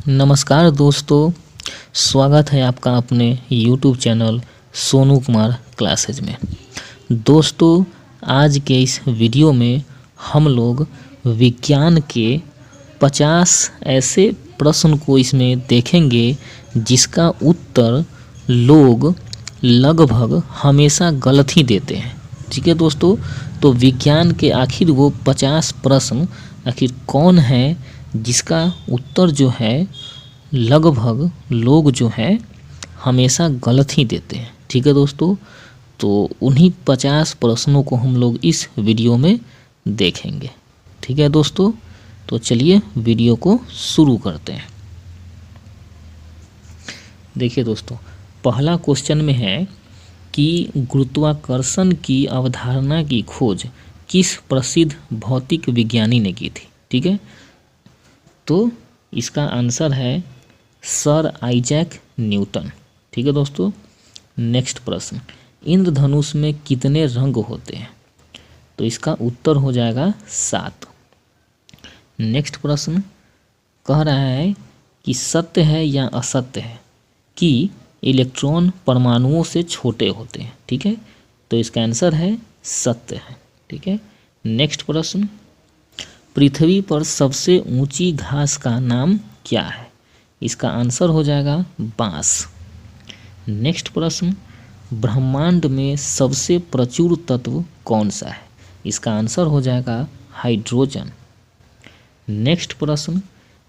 नमस्कार दोस्तों, स्वागत है आपका अपने YouTube channel Sonu Kumar classes में। दोस्तों, आज के इस वीडियो में हम लोग विज्ञान के 50 ऐसे प्रश्न को इसमें देखेंगे जिसका उत्तर लोग लगभग हमेशा गलत ही देते हैं। ठीक है दोस्तों, तो विज्ञान के आखिर वो 50 प्रश्न आखिर कौन है जिसका उत्तर जो है लगभग लोग जो है हमेशा गलत ही देते हैं। ठीक है दोस्तों, तो उन्हीं 50 प्रश्नों को हम लोग इस वीडियो में देखेंगे। ठीक है दोस्तों, तो चलिए वीडियो को शुरू करते हैं। देखिए दोस्तों, पहला क्वेश्चन में है कि गुरुत्वाकर्षण की अवधारणा की खोज किस प्रसिद्ध भौतिक विज्ञानी ने की थी। ठीक है, तो इसका आंसर है सर आइजैक न्यूटन। ठीक है दोस्तों, नेक्स्ट प्रश्न, इंद्रधनुष में कितने रंग होते हैं? तो इसका उत्तर हो जाएगा 7। नेक्स्ट प्रश्न कह रहा है कि सत्य है या असत्य है कि इलेक्ट्रॉन परमाणुओं से छोटे होते हैं। ठीक है, तो इसका आंसर है सत्य है। ठीक है, नेक्स्ट प्रश्न, पृथ्वी पर सबसे ऊंची घास का नाम क्या है? इसका आंसर हो जाएगा बांस। नेक्स्ट प्रश्न, ब्रह्मांड में सबसे प्रचुर तत्व कौन सा है? इसका आंसर हो जाएगा हाइड्रोजन। नेक्स्ट प्रश्न,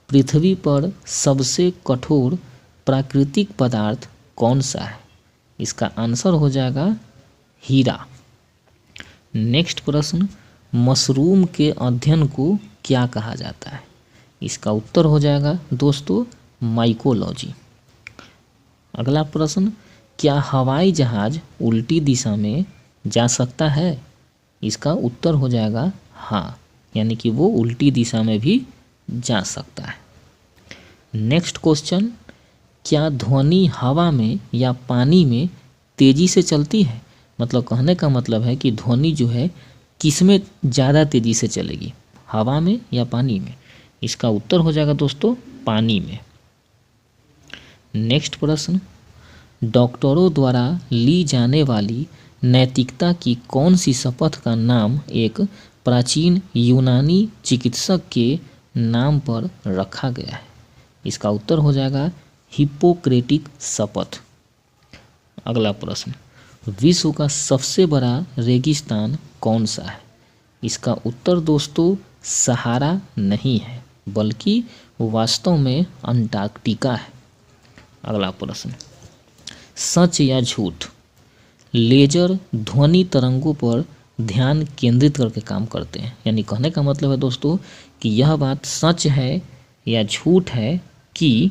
पृथ्वी पर सबसे कठोर प्राकृतिक पदार्थ कौन सा है? इसका आंसर हो जाएगा हीरा। नेक्स्ट प्रश्न, मशरूम के अध्ययन को क्या कहा जाता है? इसका उत्तर हो जाएगा दोस्तों माइकोलॉजी। अगला प्रश्न, क्या हवाई जहाज उल्टी दिशा में जा सकता है? इसका उत्तर हो जाएगा हाँ, यानी कि वो उल्टी दिशा में भी जा सकता है। नेक्स्ट क्वेश्चन, क्या ध्वनि हवा में या पानी में तेजी से चलती है? मतलब कहने का मतलब है कि ध्वनि जो है किस में ज़्यादा तेजी से चलेगी, हवा में या पानी में? इसका उत्तर हो जाएगा दोस्तों पानी में। नेक्स्ट प्रश्न, डॉक्टरों द्वारा ली जाने वाली नैतिकता की कौन सी शपथ का नाम एक प्राचीन यूनानी चिकित्सक के नाम पर रखा गया है? इसका उत्तर हो जाएगा हिप्पोक्रेटिक शपथ। अगला प्रश्न, विश्व का सबसे बड़ा रेगिस्तान कौन सा है? इसका उत्तर दोस्तों सहारा नहीं है, बल्कि वास्तव में अंटार्कटिका है। अगला प्रश्न, सच या झूठ, लेजर ध्वनि तरंगों पर ध्यान केंद्रित करके काम करते हैं? यानी कहने का मतलब है दोस्तों कि यह बात सच है या झूठ है कि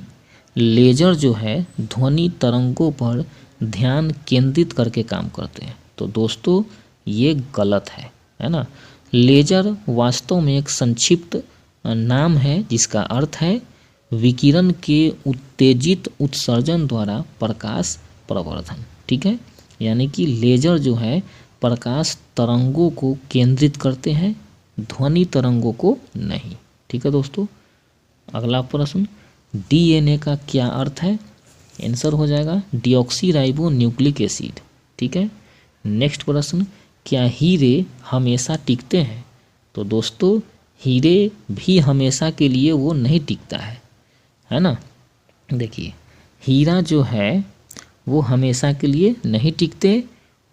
लेजर जो है ध्वनि तरंगों पर ध्यान केंद्रित करके काम करते हैं? तो दोस्तों ये गलत है ना। लेजर वास्तव में एक संक्षिप्त नाम है जिसका अर्थ है विकिरण के उत्तेजित उत्सर्जन द्वारा प्रकाश प्रवर्धन। ठीक है, यानी कि लेजर जो है प्रकाश तरंगों को केंद्रित करते हैं, ध्वनि तरंगों को नहीं। ठीक है दोस्तों, अगला प्रश्न, डीएनए का क्या अर्थ है? आंसर हो जाएगा डीऑक्सीराइबो न्यूक्लिक एसिड। ठीक है, नेक्स्ट प्रश्न, क्या हीरे हमेशा टिकते हैं? तो दोस्तों हीरे भी हमेशा के लिए वो नहीं टिकता है ना। देखिए, हीरा जो है वो हमेशा के लिए नहीं टिकते,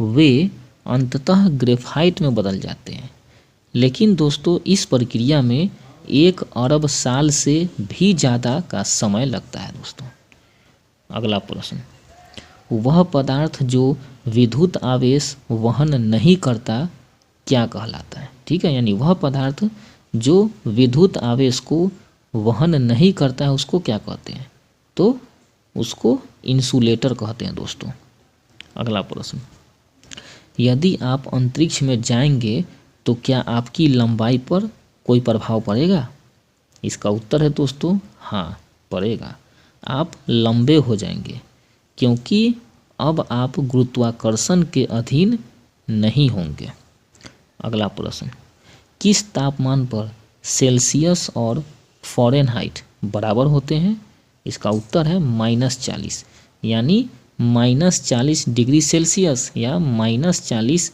वे अंततः ग्रेफाइट में बदल जाते हैं। लेकिन दोस्तों इस प्रक्रिया में 1 अरब साल से भी ज़्यादा का समय लगता है दोस्तों। अगला प्रश्न, वह पदार्थ जो विद्युत आवेश वहन नहीं करता क्या कहलाता है? ठीक है, यानी वह पदार्थ जो विद्युत आवेश को वहन नहीं करता है उसको क्या कहते हैं? तो उसको इंसुलेटर कहते हैं दोस्तों। अगला प्रश्न, यदि आप अंतरिक्ष में जाएंगे तो क्या आपकी लंबाई पर कोई प्रभाव पड़ेगा? इसका उत्तर है दोस्तों हाँ पड़ेगा, आप लंबे हो जाएंगे क्योंकि अब आप गुरुत्वाकर्षण के अधीन नहीं होंगे। अगला प्रश्न, किस तापमान पर सेल्सियस और फ़ारेनहाइट बराबर होते हैं? इसका उत्तर है -40, यानी -40 डिग्री सेल्सियस या -40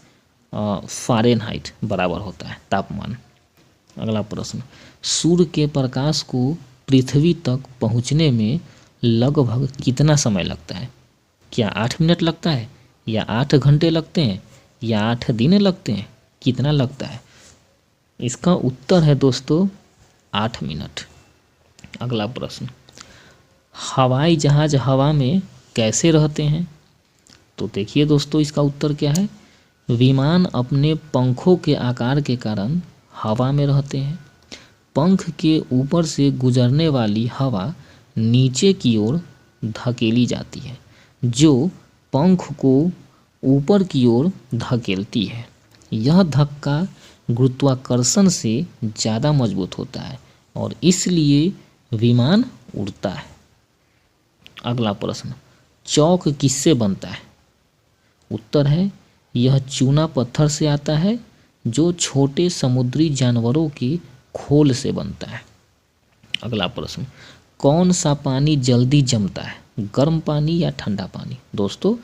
फ़ारेनहाइट बराबर होता है तापमान। अगला प्रश्न, सूर्य के प्रकाश को पृथ्वी तक पहुंचने में लगभग कितना समय लगता है? क्या 8 मिनट लगता है, या 8 घंटे लगते हैं, या 8 दिन लगते हैं? कितना लगता है? इसका उत्तर है दोस्तों 8 मिनट। अगला प्रश्न, हवाई जहाज हवा में कैसे रहते हैं? तो देखिए दोस्तों, इसका उत्तर क्या है? विमान अपने पंखों के आकार के कारण हवा में रहते हैं। पंख के ऊपर से गुजरने वाली हवा नीचे की ओर धकेली जाती है, जो पंख को ऊपर की ओर धकेलती है। यह धक्का गुरुत्वाकर्षण से ज़्यादा मजबूत होता है और इसलिए विमान उड़ता है। अगला प्रश्न, चौक किससे बनता है? उत्तर है, यह चूना पत्थर से आता है जो छोटे समुद्री जानवरों के खोल से बनता है। अगला प्रश्न, कौन सा पानी जल्दी जमता है, गर्म पानी या ठंडा पानी? दोस्तों,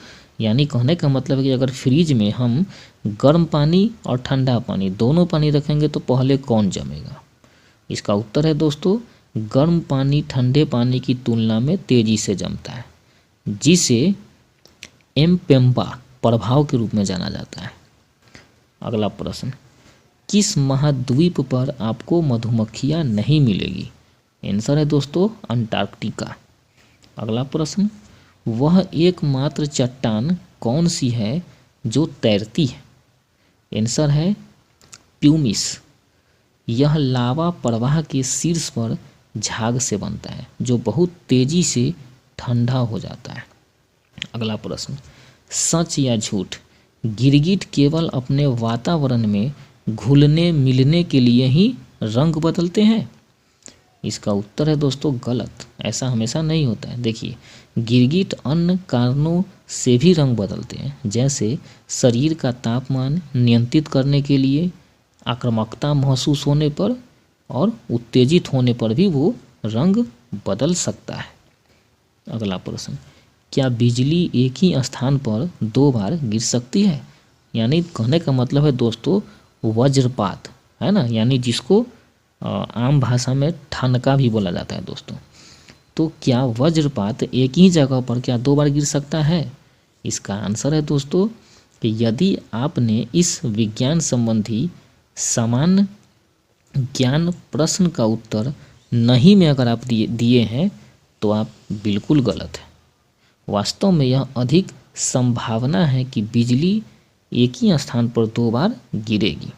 यानी कहने का मतलब है कि अगर फ्रिज में हम गर्म पानी और ठंडा पानी दोनों पानी रखेंगे तो पहले कौन जमेगा? इसका उत्तर है दोस्तों, गर्म पानी ठंडे पानी की तुलना में तेज़ी से जमता है, जिसे एम्पेम्पा प्रभाव के रूप में जाना जाता है। अगला प्रश्न, किस महाद्वीप पर आपको मधुमक्खियाँ नहीं मिलेगी? आंसर है दोस्तों अंटार्कटिका। अगला प्रश्न, वह एकमात्र चट्टान कौन सी है जो तैरती है? आंसर है प्यूमिस। यह लावा प्रवाह के शीर्ष पर झाग से बनता है जो बहुत तेजी से ठंडा हो जाता है। अगला प्रश्न, सच या झूठ, गिरगिट केवल अपने वातावरण में घुलने मिलने के लिए ही रंग बदलते हैं? इसका उत्तर है दोस्तों गलत, ऐसा हमेशा नहीं होता है। देखिए, गिरगिट अन्य कारणों से भी रंग बदलते हैं, जैसे शरीर का तापमान नियंत्रित करने के लिए, आक्रामकता महसूस होने पर और उत्तेजित होने पर भी वो रंग बदल सकता है। अगला प्रश्न, क्या बिजली एक ही स्थान पर 2 बार गिर सकती है? यानी कहने का मतलब है दोस्तों वज्रपात, है ना, यानी जिसको आम भाषा में ठनका भी बोला जाता है दोस्तों। तो क्या वज्रपात एक ही जगह पर क्या 2 बार गिर सकता है? इसका आंसर है दोस्तों कि यदि आपने इस विज्ञान संबंधी सामान्य ज्ञान प्रश्न का उत्तर नहीं में अगर आप दिए हैं तो आप बिल्कुल गलत हैं। वास्तव में यह अधिक संभावना है कि बिजली एक ही स्थान पर 2 बार गिरेगी।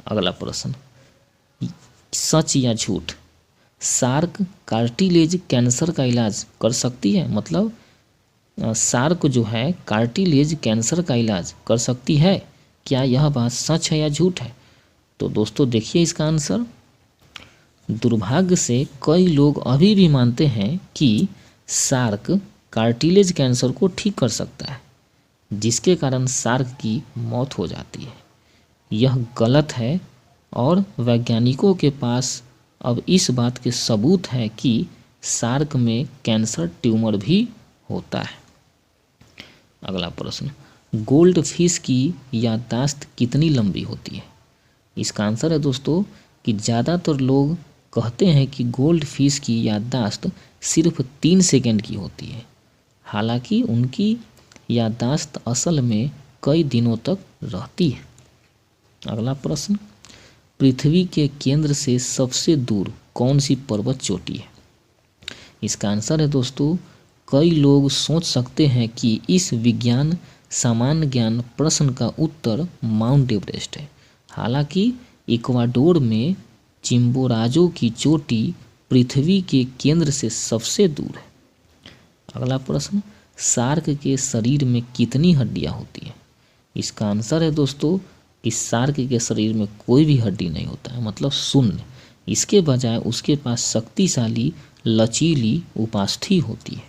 अगला प्रश्न, सच या झूठ, शार्क कार्टिलेज कैंसर का इलाज कर सकती है? मतलब शार्क जो है कार्टिलेज कैंसर का इलाज कर सकती है, क्या यह बात सच है या झूठ है? तो दोस्तों देखिए इसका आंसर, दुर्भाग्य से कई लोग अभी भी मानते हैं कि शार्क कार्टिलेज कैंसर को ठीक कर सकता है, जिसके कारण शार्क की मौत हो जाती है। यह गलत है और वैज्ञानिकों के पास अब इस बात के सबूत है कि शार्क में कैंसर ट्यूमर भी होता है। अगला प्रश्न, गोल्ड फिश की याददाश्त कितनी लंबी होती है? इसका आंसर है दोस्तों कि ज़्यादातर लोग कहते हैं कि गोल्ड फिश की याददाश्त सिर्फ 3 सेकंड की होती है, हालांकि उनकी याददाश्त असल में कई दिनों तक रहती है। अगला प्रश्न, पृथ्वी के केंद्र से सबसे दूर कौन सी पर्वत चोटी है? इसका आंसर है दोस्तों, कई लोग सोच सकते हैं कि इस विज्ञान सामान्य ज्ञान प्रश्न का उत्तर माउंट एवरेस्ट है, हालांकि इक्वाडोर में चिम्बोराजो की चोटी पृथ्वी के केंद्र से सबसे दूर है। अगला प्रश्न, शार्क के शरीर में कितनी हड्डियां होती हैं? इसका आंसर है दोस्तों कि शार्क के शरीर में कोई भी हड्डी नहीं होता है, मतलब शून्य। इसके बजाय उसके पास शक्तिशाली लचीली उपास्थि होती है।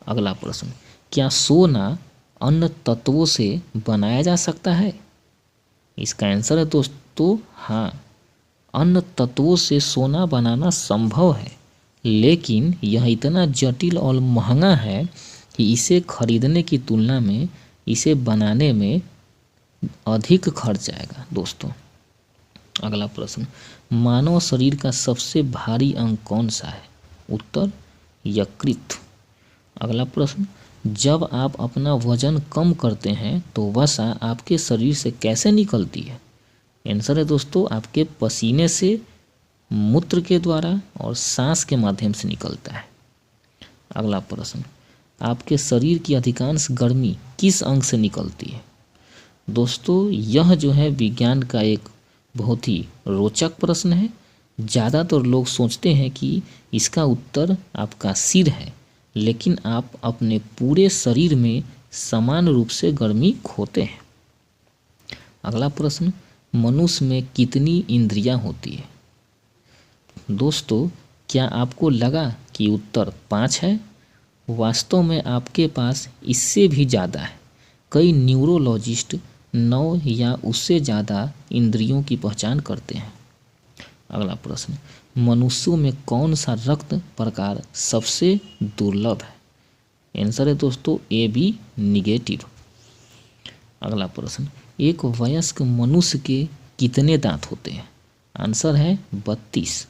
अगला प्रश्न, क्या सोना अन्य तत्वों से बनाया जा सकता है? इसका आंसर है दोस्तों हाँ, अन्य तत्वों से सोना बनाना संभव है, लेकिन यह इतना जटिल और महंगा है कि इसे खरीदने की तुलना में इसे बनाने में अधिक खर्च आएगा दोस्तों। अगला प्रश्न, मानव शरीर का सबसे भारी अंग कौन सा है? उत्तर यकृत। अगला प्रश्न, जब आप अपना वजन कम करते हैं तो वसा आपके शरीर से कैसे निकलती है? आंसर है दोस्तों आपके पसीने से, मूत्र के द्वारा और सांस के माध्यम से निकलता है। अगला प्रश्न, आपके शरीर की अधिकांश गर्मी किस अंग से निकलती है? दोस्तों यह जो है विज्ञान का एक बहुत ही रोचक प्रश्न है। ज़्यादातर लोग सोचते हैं कि इसका उत्तर आपका सिर है, लेकिन आप अपने पूरे शरीर में समान रूप से गर्मी खोते हैं। अगला प्रश्न, मनुष्य में कितनी इंद्रियां होती है? दोस्तों क्या आपको लगा कि उत्तर 5 है? वास्तव में आपके पास इससे भी ज़्यादा है। कई न्यूरोलॉजिस्ट 9 या उससे ज़्यादा इंद्रियों की पहचान करते हैं। अगला प्रश्न, मनुष्यों में कौन सा रक्त प्रकार सबसे दुर्लभ है? आंसर है दोस्तों AB निगेटिव। अगला प्रश्न, एक वयस्क मनुष्य के कितने दांत होते हैं? आंसर है 32।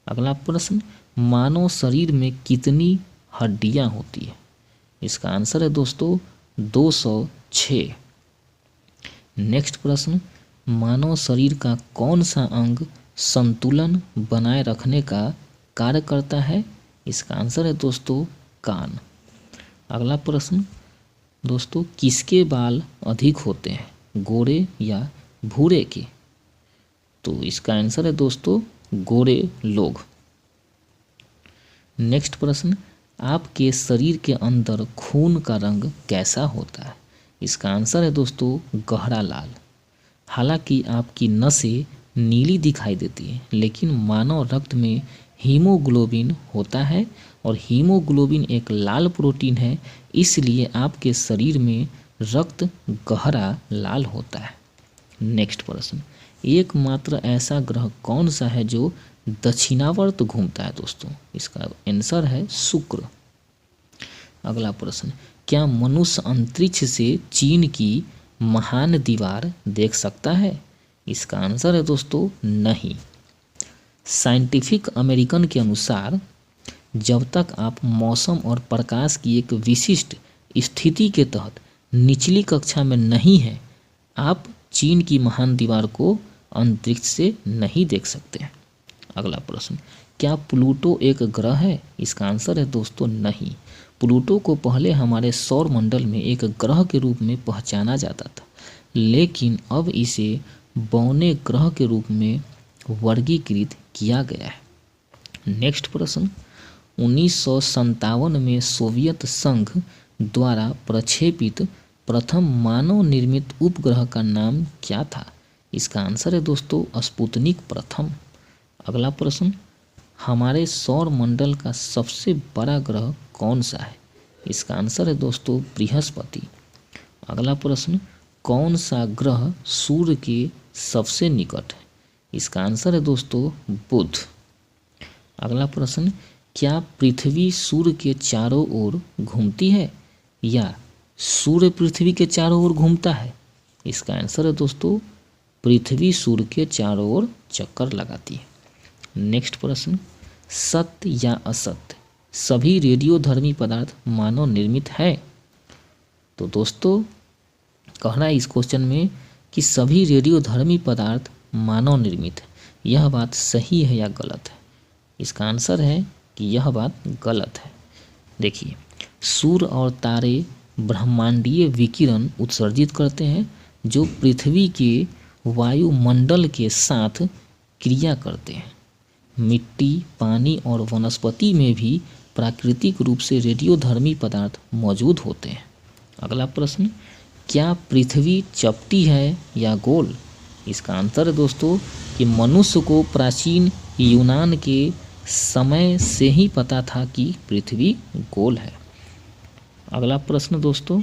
अगला प्रश्न, मानव शरीर में कितनी हड्डियां होती है? इसका आंसर है दोस्तों 206। नेक्स्ट प्रश्न, मानव शरीर का कौन सा अंग संतुलन बनाए रखने का कार्य करता है? इसका आंसर है दोस्तों कान। अगला प्रश्न दोस्तों, किसके बाल अधिक होते हैं, गोरे या भूरे के? तो इसका आंसर है दोस्तों गोरे लोग। नेक्स्ट प्रश्न, आपके शरीर के अंदर खून का रंग कैसा होता है? इसका आंसर है दोस्तों गहरा लाल। हालांकि आपकी नसें नीली दिखाई देती है, लेकिन मानव रक्त में हीमोग्लोबिन होता है और हीमोग्लोबिन एक लाल प्रोटीन है, इसलिए आपके शरीर में रक्त गहरा लाल होता है। नेक्स्ट प्रश्न, एकमात्र ऐसा ग्रह कौन सा है जो दक्षिणावर्त घूमता है? दोस्तों इसका आंसर है शुक्र। अगला प्रश्न, क्या मनुष्य अंतरिक्ष से चीन की महान दीवार देख सकता है? इसका आंसर है दोस्तों नहीं। साइंटिफिक अमेरिकन के अनुसार जब तक आप मौसम और प्रकाश की एक विशिष्ट स्थिति के तहत निचली कक्षा में नहीं हैं, आप चीन की महान दीवार को अंतरिक्ष से नहीं देख सकते हैं। अगला प्रश्न, क्या प्लूटो एक ग्रह है? इसका आंसर है दोस्तों नहीं। प्लूटो को पहले हमारे सौर मंडल में एक ग्रह के रूप में पहचाना जाता था, लेकिन अब इसे बौने ग्रह के रूप में वर्गीकृत किया गया है। नेक्स्ट प्रश्न, 1957 में सोवियत संघ द्वारा प्रक्षेपित प्रथम मानव निर्मित उपग्रह का नाम क्या था? इसका आंसर है दोस्तों स्पुतनिक प्रथम। अगला प्रश्न, हमारे सौर मंडल का सबसे बड़ा ग्रह कौन सा है? इसका आंसर है दोस्तों बृहस्पति। अगला प्रश्न, कौन सा ग्रह सूर्य के सबसे निकट है? इसका आंसर है दोस्तों बुध। अगला प्रश्न, क्या पृथ्वी सूर्य के चारों ओर घूमती है या सूर्य पृथ्वी के चारों ओर घूमता है? इसका आंसर है दोस्तों पृथ्वी सूर्य के चारों ओर चक्कर लगाती है। नेक्स्ट प्रश्न, सत्य या असत्य सभी रेडियोधर्मी पदार्थ मानव निर्मित है? तो दोस्तों कहना है इस क्वेश्चन में कि सभी रेडियोधर्मी पदार्थ मानव निर्मित है। यह बात सही है या गलत है? इसका आंसर है कि यह बात गलत है। देखिए, सूर्य और तारे ब्रह्मांडीय विकिरण उत्सर्जित करते हैं जो पृथ्वी के वायुमंडल के साथ क्रिया करते हैं। मिट्टी, पानी और वनस्पति में भी प्राकृतिक रूप से रेडियोधर्मी पदार्थ मौजूद होते हैं। अगला प्रश्न, क्या पृथ्वी चपटी है या गोल? इसका आंसर है दोस्तों कि मनुष्य को प्राचीन यूनान के समय से ही पता था कि पृथ्वी गोल है। अगला प्रश्न दोस्तों,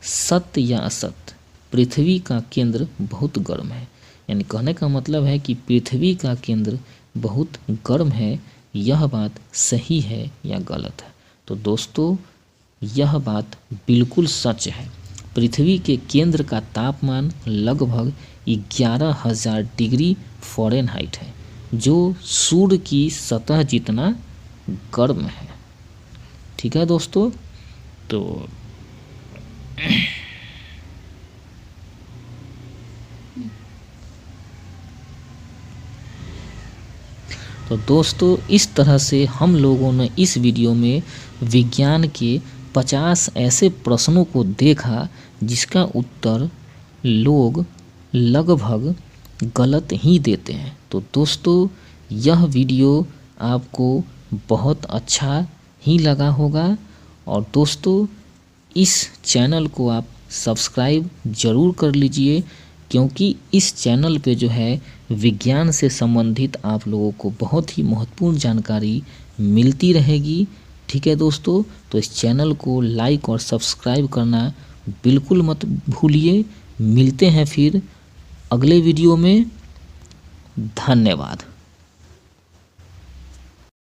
सत्य या असत्य पृथ्वी का केंद्र बहुत गर्म है? यानी कहने का मतलब है कि पृथ्वी का केंद्र बहुत गर्म है, यह बात सही है या गलत है? तो दोस्तों यह बात बिल्कुल सच है। पृथ्वी के केंद्र का तापमान लगभग 11,000 डिग्री फ़ारेनहाइट है, जो सूर्य की सतह जितना गर्म है। ठीक है दोस्तों, तो दोस्तों इस तरह से हम लोगों ने इस वीडियो में विज्ञान के 50 ऐसे प्रश्नों को देखा जिसका उत्तर लोग लगभग गलत ही देते हैं। तो दोस्तों यह वीडियो आपको बहुत अच्छा ही लगा होगा, और दोस्तों इस चैनल को आप सब्सक्राइब ज़रूर कर लीजिए, क्योंकि इस चैनल पे जो है विज्ञान से संबंधित आप लोगों को बहुत ही महत्वपूर्ण जानकारी मिलती रहेगी। ठीक है दोस्तों, तो इस चैनल को लाइक और सब्सक्राइब करना बिल्कुल मत भूलिए। मिलते हैं फिर अगले वीडियो में। धन्यवाद।